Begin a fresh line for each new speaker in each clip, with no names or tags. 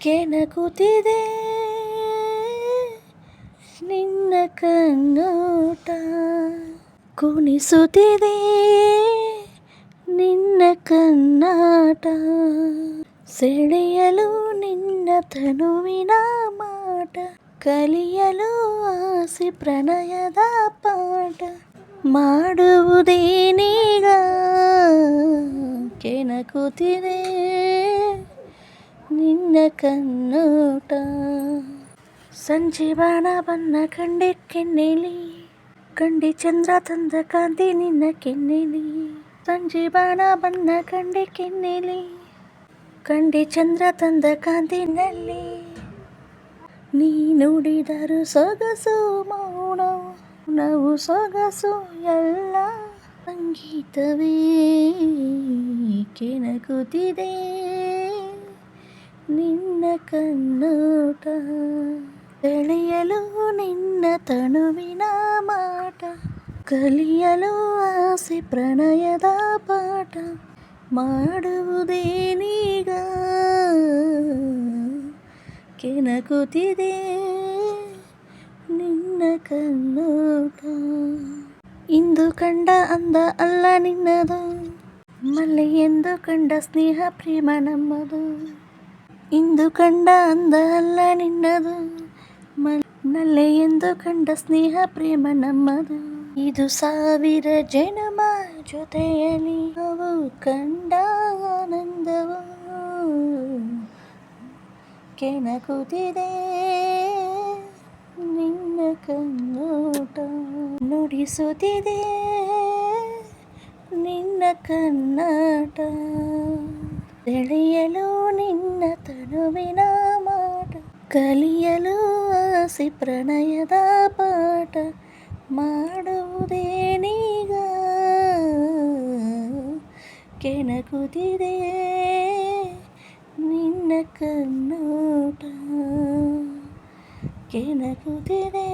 ಕೆಣಕುತ್ತಿದೆ ನಿನ್ನ ಕಣ್ಣೋಟ, ಕುಣಿಸುತ್ತಿದೆ ನಿನ್ನ ಕಣ್ಣಾಟ, ಸೆಳೆಯಲು ನಿನ್ನ ತನುವಿನ ಮಾಟ, ಕಲಿಯಲು ಆಸೆ ಪ್ರಣಯದ ಪಾಠ, ಮಾಡುವುದೇನೀಗ ಕೆಣಕುತ್ತಿದೆ ನಿನ್ನ ಕಣ್ಣೋಟ. ಸಂಜೆ ಬಾಣ ಬಣ್ಣ ಕಂಡೆ ಕೆನ್ನೆಲಿ, ಕಂಡೆ ಚಂದ್ರ ತಂದ ಕಾಂತಿ ನಿನ್ನ ಕೆನ್ನೆಲಿ. ಸಂಜೆ ಬಾಣ ಬಣ್ಣ ಕಂಡೆ ಕೆನ್ನೆಲಿ, ಕಂಡೆ ಚಂದ್ರ ತಂದ ಕಾಂತಿನಲ್ಲಿ. ನೀ ನುಡಿದರು ಸೊಗಸು ಮೌನ, ನಾವು ಸೊಗಸು ಎಲ್ಲ ಸಂಗೀತವೇ. ಕೆಣಕುತ್ತಿದೆ ನಿನ್ನ ಕಣ್ಣೋಟ, ಸೆಳೆಯಲು ನಿನ್ನ ತನುವಿನ ಮಾಟ, ಕಲಿಯಲು ಆಸೆ ಪ್ರಣಯದ ಪಾಠ, ಮಾಡುವುದೇನೀಗ ಕೆಣಕುತ್ತಿದೆ ನಿನ್ನ ಕಣ್ಣೋಟ. ಇಂದು ಕಂಡ ಅಂದ ಅಲ್ಲ ನಿನ್ನದು, ಮಲ್ಲೆ ಎಂದು ಕಂಡ ಸ್ನೇಹ ಪ್ರೇಮ ನಮ್ಮದು. ಇಂದು ಕಂಡ ಅಂದ ಅಲ್ಲ ನಿನ್ನದು, ಮಲ್ಲೆ ಎಂದು ಕಂಡ ಸ್ನೇಹ ಪ್ರೇಮ ನಮ್ಮದು. ಇದು 1000 ಜನ್ಮ ಜೊತೆಯಲ್ಲಿ ನಾವು ಕಂಡ ಆನಂದವು. ಕೆಣಕುತ್ತಿದೆ ನಿನ್ನ ಕಣ್ಣೋಟ, ನುಡಿಸುತ್ತಿದೆ ನಿನ್ನ ಕಣ್ಣಾಟ, ಸೆಳೆಯಲು ನಿನ್ನ ತನುವಿನ ಮಾಟ, ಕಲಿಯಲು ಆಸೆ ಪ್ರಣಯದ ಪಾಠ, ಮಾಡುವುದೇನೀಗ ಕೆಣಕುತ್ತಿದೆ ನಿನ್ನ ಕಣ್ಣೋಟ, ಕೆಣಕುತ್ತಿದೆ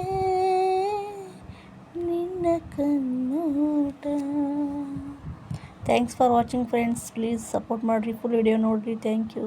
ನಿನ್ನ ಕಣ್ಣೋಟ. Thanks for watching friends. Please support ಮಾಡಿರಿ, ಫುಲ್ ವಿಡಿಯೋ ನೋಡಿರಿ. Thank you.